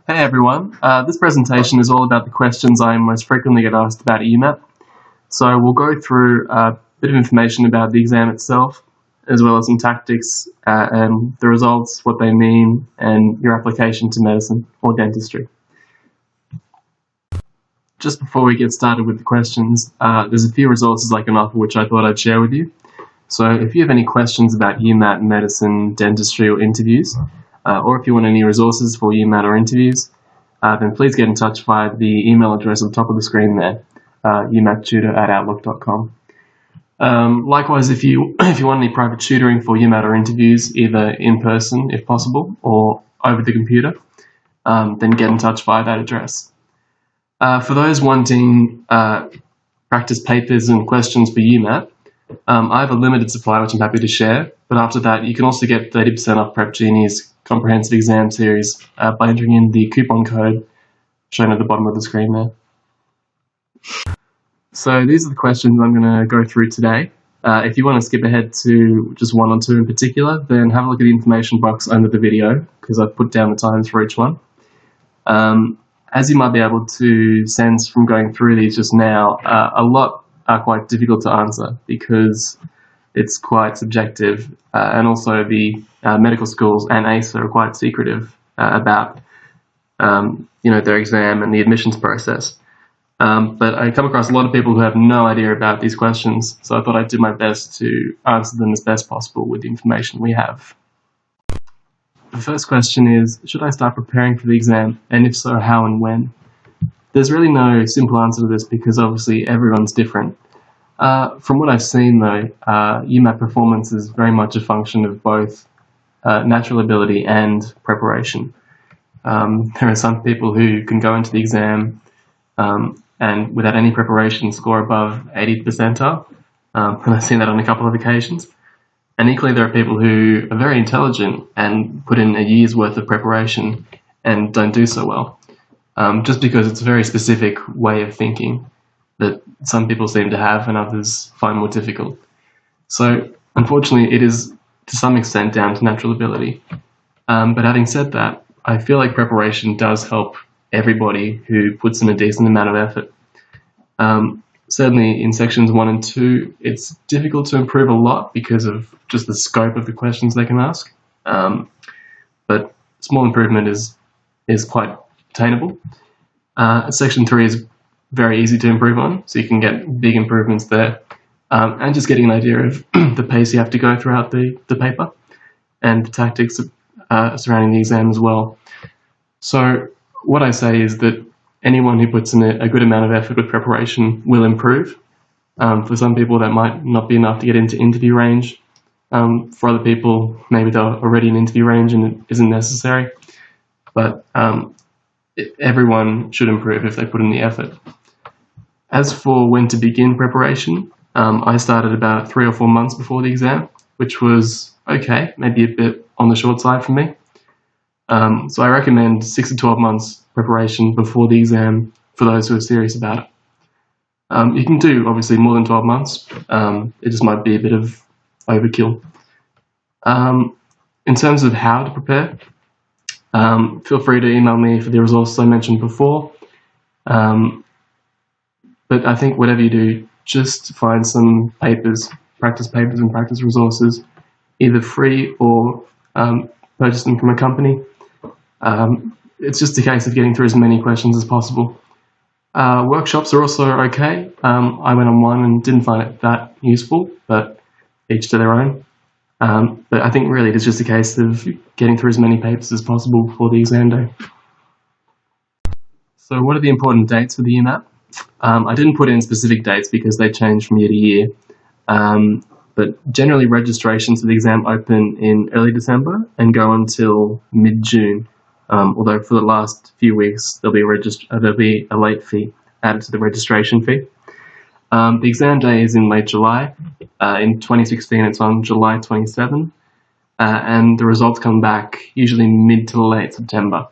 Hey everyone, this presentation is all about the questions I most frequently get asked about UMAT. So we'll go through a bit of information about the exam itself, as well as some tactics and the results, what they mean, and your application to medicine or dentistry. Just before we get started with the questions, there's a few resources I can offer which I thought I'd share with you. So if you have any questions about UMAT, medicine, dentistry or interviews, or if you want any resources for UMAT or interviews, then please get in touch via the email address at the top of the screen there, umattutor@outlook.com. Likewise, if you want any private tutoring for UMAT or interviews, either in person if possible or over the computer, then get in touch via that address. For those wanting practice papers and questions for UMAT, I have a limited supply which I'm happy to share, but after that you can also get 30% off Prep Genie's comprehensive exam series by entering in the coupon code shown at the bottom of the screen there. So these are the questions I'm going to go through today. If you want to skip ahead to just one or two in particular, then have a look at the information box under the video because I've put down the times for each one. As you might be able to sense from going through these just now, a lot are quite difficult to answer because it's quite subjective, and also the medical schools and ACE are quite secretive about their exam and the admissions process. But I come across a lot of people who have no idea about these questions, so I thought I'd do my best to answer them as best possible with the information we have. The first question is, should I start preparing for the exam, and if so, how and when? There's really no simple answer to this because obviously everyone's different. From what I've seen though, UMAT performance is very much a function of both natural ability and preparation. There are some people who can go into the exam and without any preparation score above 80th percentile, and I've seen that on a couple of occasions. And equally there are people who are very intelligent and put in a year's worth of preparation and don't do so well, just because it's a very specific way of thinking that some people seem to have and others find more difficult. So unfortunately it is to some extent down to natural ability. But having said that, I feel like preparation does help everybody who puts in a decent amount of effort. Certainly in sections 1 and 2, it's difficult to improve a lot because of just the scope of the questions they can ask. But small improvement is quite attainable. Section 3 is very easy to improve on, so you can get big improvements there. And just getting an idea of the pace you have to go throughout the paper and the tactics surrounding the exam as well. So what I say is that anyone who puts in a good amount of effort with preparation will improve. For some people that might not be enough to get into interview range. For other people, maybe they're already in interview range and it isn't necessary. But everyone should improve if they put in the effort. As for when to begin preparation, I started about 3 or 4 months before the exam, which was okay, maybe a bit on the short side for me. So I recommend 6 to 12 months preparation before the exam for those who are serious about it. You can do obviously more than 12 months, it just might be a bit of overkill. In terms of how to prepare, feel free to email me for the resources I mentioned before. But I think whatever you do, just find some papers and practice resources, either free or purchase them from a company. It's just a case of getting through as many questions as possible. Workshops are also okay. I went on one and didn't find it that useful, but each to their own. But I think really it's just a case of getting through as many papers as possible before the exam day. So what are the important dates for the UMAT? I didn't put in specific dates because they change from year to year, but generally registrations for the exam open in early December and go until mid-June, although for the last few weeks there'll be a late fee added to the registration fee. The exam day is in late July. In 2016 it's on July 27, and the results come back usually mid to late September.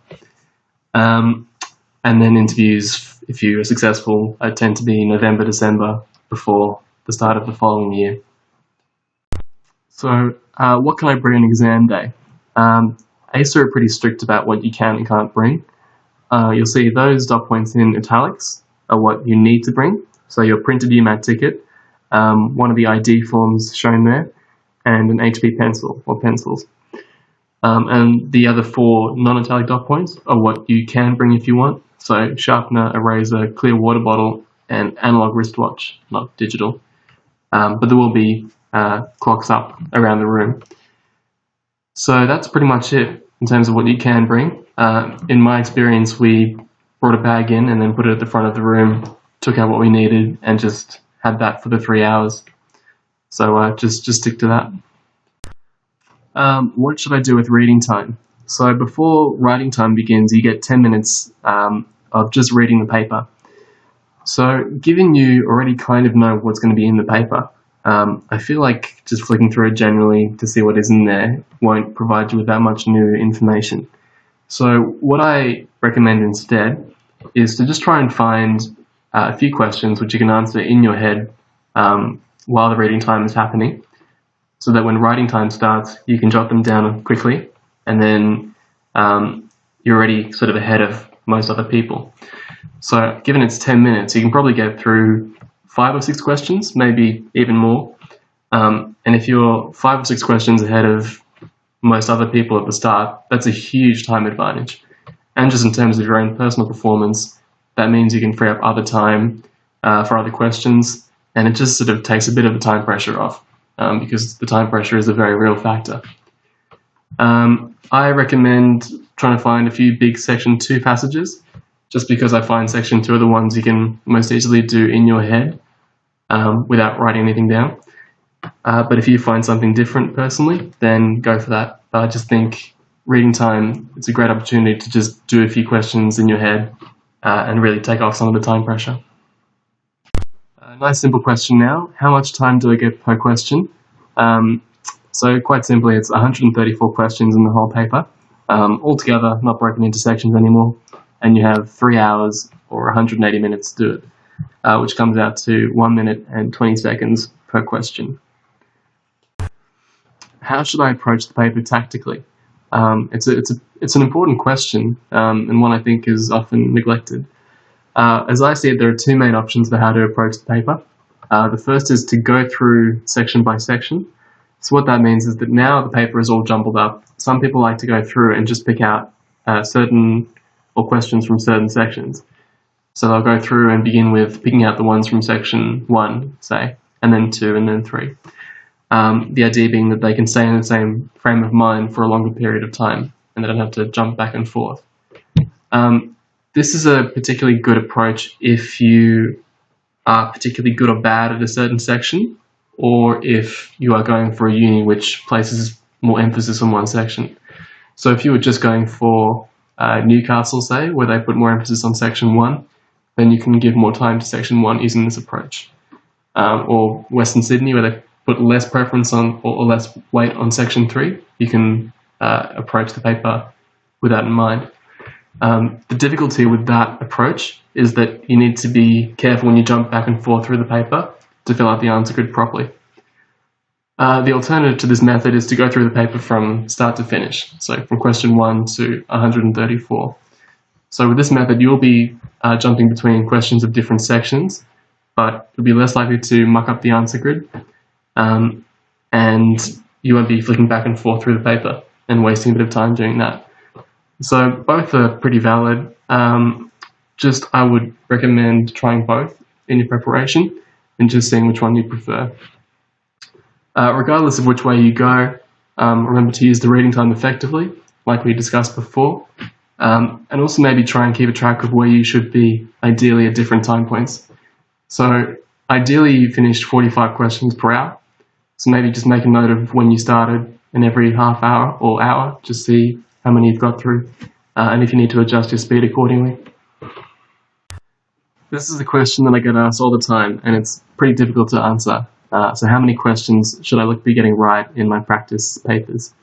And then interviews, if you are successful, tend to be November, December, before the start of the following year. So what can I bring on exam day? ACE are pretty strict about what you can and can't bring. you'll see those dot points in italics are what you need to bring. So your printed UMAT ticket, one of the ID forms shown there, and an HB pencil or pencils. And the other 4 non-italic dot points are what you can bring if you want. So sharpener, eraser, clear water bottle, and analog wristwatch, not digital. But there will be clocks up around the room. So that's pretty much it in terms of what you can bring. In my experience, we brought a bag in and then put it at the front of the room, took out what we needed, and just had that for the 3 hours. So just stick to that. What should I do with reading time? So before writing time begins, you get 10 minutes of just reading the paper. So given you already kind of know what's going to be in the paper, I feel like just flicking through it generally to see what is in there won't provide you with that much new information. So what I recommend instead is to just try and find a few questions which you can answer in your head while the reading time is happening, so that when writing time starts, you can jot them down quickly, and then you're already sort of ahead of most other people. So given it's 10 minutes, you can probably get through 5 or 6 questions, maybe even more. And if you're 5 or 6 questions ahead of most other people at the start, that's a huge time advantage. And just in terms of your own personal performance, that means you can free up other time for other questions, and it just sort of takes a bit of the time pressure off, because the time pressure is a very real factor. I recommend trying to find a few big Section 2 passages, just because I find Section 2 are the ones you can most easily do in your head without writing anything down. But if you find something different personally, then go for that. But I just think reading time, it's a great opportunity to just do a few questions in your head and really take off some of the time pressure. Nice simple question now. How much time do I get per question? So quite simply, it's 134 questions in the whole paper, altogether, not broken into sections anymore, and you have 3 hours or 180 minutes to do it, which comes out to 1 minute and 20 seconds per question. How should I approach the paper tactically? It's an important question, and one I think is often neglected. As I see it, there are 2 main options for how to approach the paper. The first is to go through section by section. So what that means is that now the paper is all jumbled up. Some people like to go through and just pick out questions from certain sections. So they'll go through and begin with picking out the ones from section 1, say, and then 2, and then 3. The idea being that they can stay in the same frame of mind for a longer period of time, and they don't have to jump back and forth. This is a particularly good approach if you are particularly good or bad at a certain section, or if you are going for a uni which places more emphasis on one section. So if you were just going for Newcastle, say, where they put more emphasis on section 1, then you can give more time to section 1 using this approach. Or Western Sydney, where they put less preference on or less weight on section 3, you can approach the paper with that in mind. The difficulty with that approach is that you need to be careful when you jump back and forth through the paper to fill out the answer grid properly. The alternative to this method is to go through the paper from start to finish, so from question 1 to 134. So with this method, you'll be jumping between questions of different sections, but you'll be less likely to muck up the answer grid, and you won't be flicking back and forth through the paper and wasting a bit of time doing that. So both are pretty valid. I would recommend trying both in your preparation and just seeing which one you prefer. Regardless of which way you go, remember to use the reading time effectively, like we discussed before, and also maybe try and keep a track of where you should be, ideally at different time points. So ideally you finished 45 questions per hour, so maybe just make a note of when you started, and every half hour or hour, just see how many you've got through, and if you need to adjust your speed accordingly. This is a question that I get asked all the time, and it's pretty difficult to answer. So how many questions should I be getting right in my practice papers?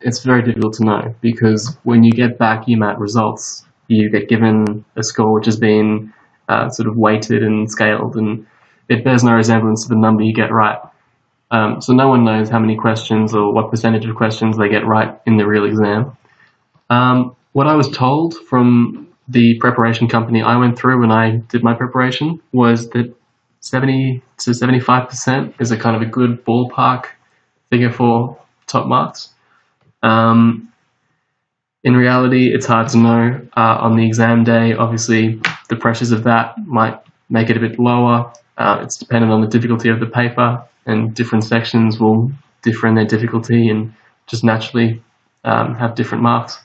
It's very difficult to know, because when you get back UMAT results, you get given a score which has been sort of weighted and scaled, and it bears no resemblance to the number you get right. So no one knows how many questions or what percentage of questions they get right in the real exam. What I was told from the preparation company I went through when I did my preparation was that 70 to 75% is a kind of a good ballpark figure for top marks. In reality, it's hard to know on the exam day. Obviously, the pressures of that might make it a bit lower. It's dependent on the difficulty of the paper, and different sections will differ in their difficulty and just naturally have different marks.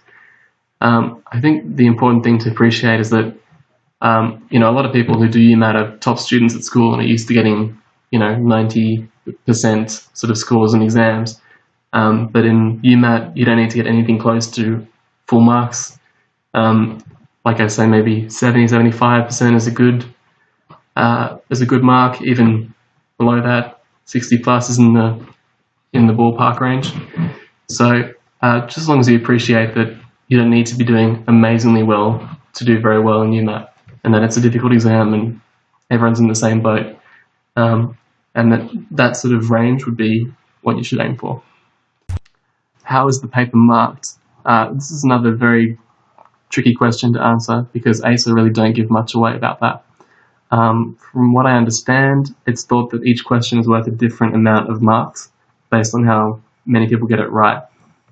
I think the important thing to appreciate is that a lot of people who do UMAT are top students at school and are used to getting 90% sort of scores in exams. But in UMAT, you don't need to get anything close to full marks. Like I say, maybe 70-75% is a good mark. Even below that, 60 plus is in the ballpark range. So just as long as you appreciate that you don't need to be doing amazingly well to do very well in UMAT, and that it's a difficult exam and everyone's in the same boat, and that sort of range would be what you should aim for. How is the paper marked? This is another very tricky question to answer because ASA really don't give much away about that. From what I understand, it's thought that each question is worth a different amount of marks based on how many people get it right.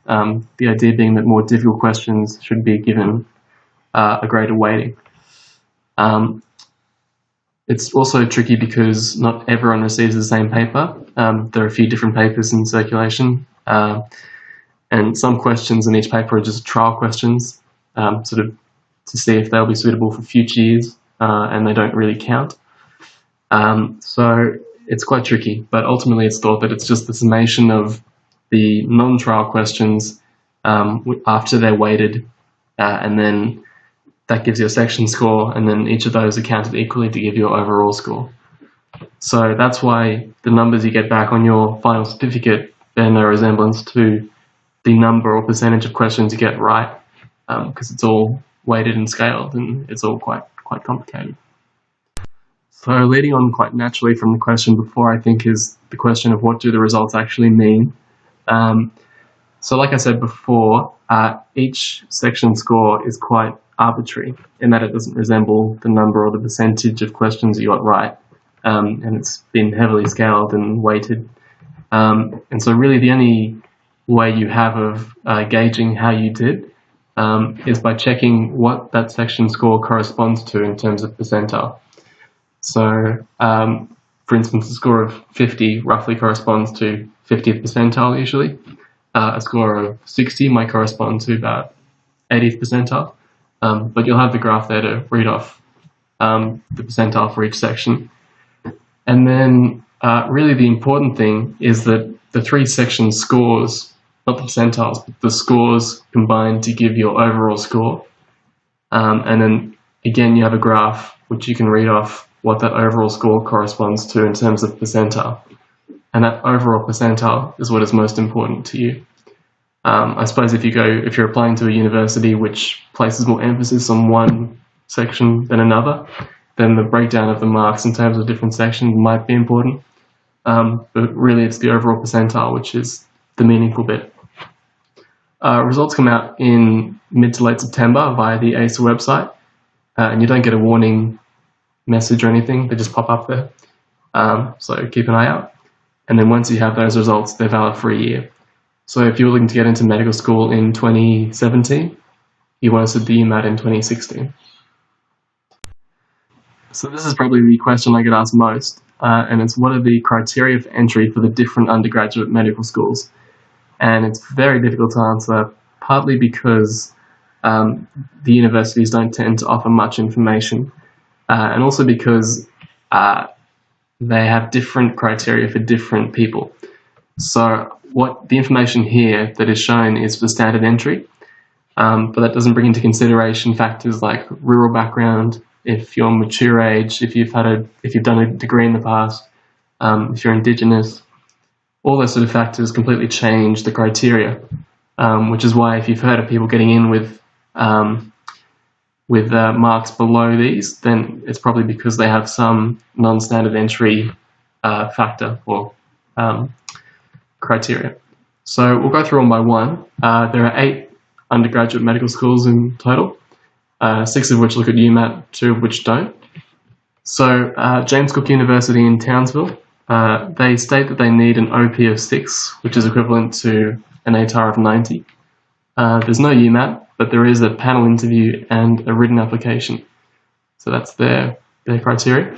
The idea being that more difficult questions should be given a greater weighting. It's also tricky because not everyone receives the same paper. There are a few different papers in circulation, and some questions in each paper are just trial questions, sort of to see if they'll be suitable for future years, and they don't really count. So it's quite tricky, but ultimately it's thought that it's just the summation of the non-trial questions after they're weighted, and then that gives you a section score, and then each of those are counted equally to give you your overall score. So that's why the numbers you get back on your final certificate bear no resemblance to the number or percentage of questions you get right, because it's all weighted and scaled, and it's all quite complicated. So leading on quite naturally from the question before, I think, is the question of what do the results actually mean. So like I said before, each section score is quite arbitrary in that it doesn't resemble the number or the percentage of questions you got right, and it's been heavily scaled and weighted. And so really the only way you have of gauging how you did is by checking what that section score corresponds to in terms of percentile. So for instance, a score of 50 roughly corresponds to 50th percentile usually. A score of 60 might correspond to about 80th percentile, but you'll have the graph there to read off the percentile for each section. And then really the important thing is that the three section scores, not the percentiles, but the scores combined to give your overall score. And then again, you have a graph which you can read off what that overall score corresponds to in terms of percentile. And that overall percentile is what is most important to you. I suppose if you're applying to a university which places more emphasis on one section than another, then the breakdown of the marks in terms of different sections might be important. But really it's the overall percentile which is the meaningful bit. Results come out in mid to late September via the ASA website, and you don't get a warning message or anything, they just pop up there. So keep an eye out. And then once you have those results, they're valid for a year. So if you were looking to get into medical school in 2017, you want to sit the UMAT in 2016. So this is probably the question I get asked most, and it's what are the criteria for entry for the different undergraduate medical schools? And it's very difficult to answer, partly because the universities don't tend to offer much information, and also because they have different criteria for different people. So what the information here that is shown is for standard entry, but that doesn't bring into consideration factors like rural background, if you're mature age, if you've done a degree in the past, if you're Indigenous. All those sort of factors completely change the criteria, which is why if you've heard of people getting in with marks below these, then it's probably because they have some non-standard entry factor or criteria. So we'll go through one by one. There are 8 undergraduate medical schools in total, 6 of which look at UMAT, 2 of which don't. So James Cook University in Townsville, they state that they need an OP of 6, which is equivalent to an ATAR of 90. There's no UMAT, but there is a panel interview and a written application. So that's their criteria.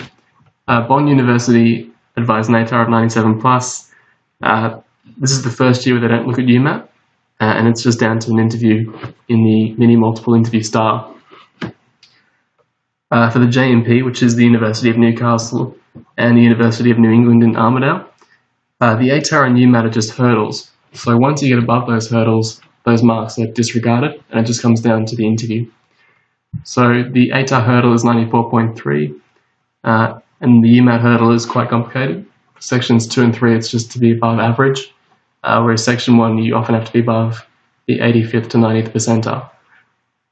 Bond University advised an ATAR of 97 plus. This is the first year where they don't look at UMAT, and it's just down to an interview in the mini multiple interview style. For the JMP, which is the University of Newcastle and the University of New England in Armidale, the ATAR and UMAT are just hurdles. So once you get above those hurdles, those marks are disregarded, and it just comes down to the interview. So the ATAR hurdle is 94.3, and the UMAT hurdle is quite complicated. For sections 2 and 3, it's just to be above average, whereas section 1, you often have to be above the 85th to 90th percentile.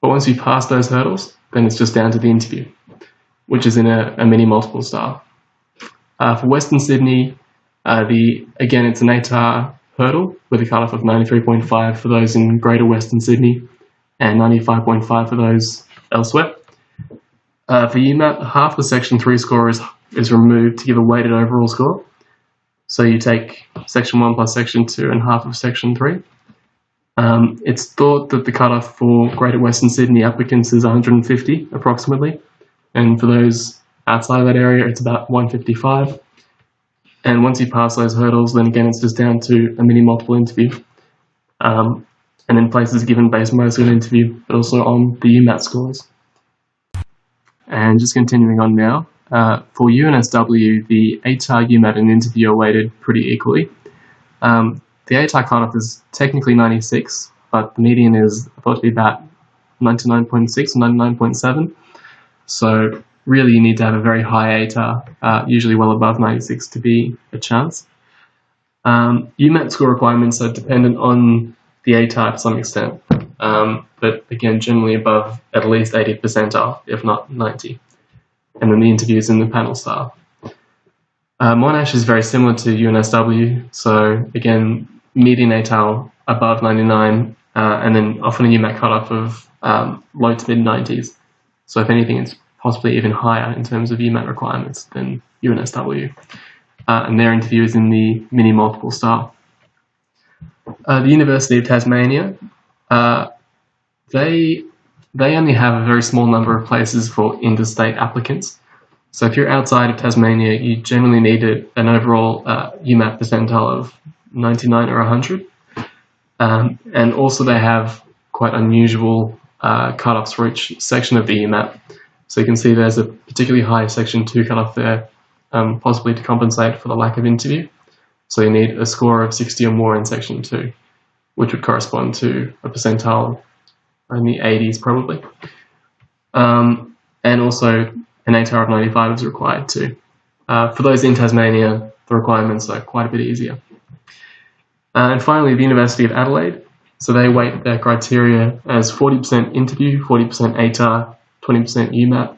But once you pass those hurdles, then it's just down to the interview, which is in a mini multiple style. For Western Sydney, again, it's an ATAR hurdle with a cutoff of 93.5 for those in Greater Western Sydney and 95.5 for those elsewhere. For UMAT, half the section 3 score is removed to give a weighted overall score. So you take section 1 plus section 2 and half of section 3. It's thought that the cutoff for Greater Western Sydney applicants is 150 approximately, and for those outside of that area it's about 155. And once you pass those hurdles, then again it's just down to a mini multiple interview, and then places are given based mostly on interview but also on the UMAT scores. And just continuing on now, for UNSW, the ATAR, UMAT and interview are weighted pretty equally. The ATAR cutoff is technically 96, but the median is thought to be about 99.6 or 99.7. So really you need to have a very high ATAR, usually well above 96 to be a chance. UMAT score requirements are dependent on the ATAR to some extent, but again generally above at least 80th percentile, if not 90. And then the interviews in the panel style. Monash is very similar to UNSW, so again, median ATAR above 99, and then often a UMAT cutoff of low to mid-90s. So if anything, it's possibly even higher in terms of UMAT requirements than UNSW. And their interview is in the mini multiple style. The University of Tasmania, they only have a very small number of places for interstate applicants. So if you're outside of Tasmania, you generally need an overall UMAT percentile of 99 or 100. And also they have quite unusual cutoffs for each section of the UMAT. So you can see there's a particularly high section 2 cutoff there, possibly to compensate for the lack of interview. So you need a score of 60 or more in section 2, which would correspond to a percentile in the 80s probably. And also an ATAR of 95 is required too. For those in Tasmania, the requirements are quite a bit easier. And finally, the University of Adelaide. So they weight their criteria as 40% interview, 40% ATAR, 20% UMAT.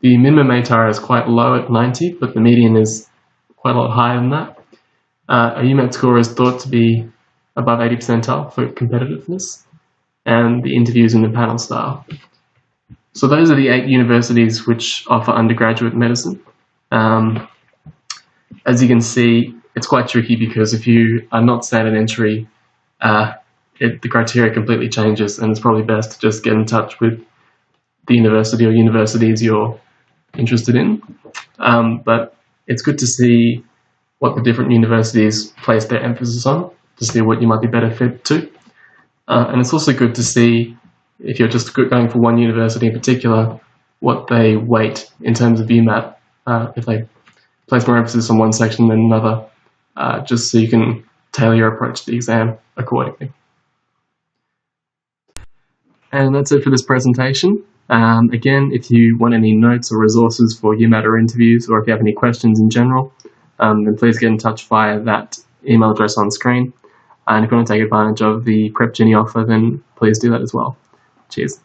The minimum ATAR is quite low at 90, but the median is quite a lot higher than that. A UMAT score is thought to be above 80 percentile for competitiveness, and the interviews in the panel style. So those are the 8 universities which offer undergraduate medicine. As you can see, it's quite tricky because if you are not standard entry, the criteria completely changes, and it's probably best to just get in touch with the university or universities you're interested in. But it's good to see what the different universities place their emphasis on, to see what you might be better fit to. And it's also good to see, if you're just going for one university in particular, what they weight in terms of UMAT, if they place more emphasis on one section than another, just so you can tailor your approach to the exam accordingly. And that's it for this presentation. Again, if you want any notes or resources for UMAT or interviews, or if you have any questions in general, then please get in touch via that email address on screen. And if you want to take advantage of the Prep Genie offer, then please do that as well. Cheers.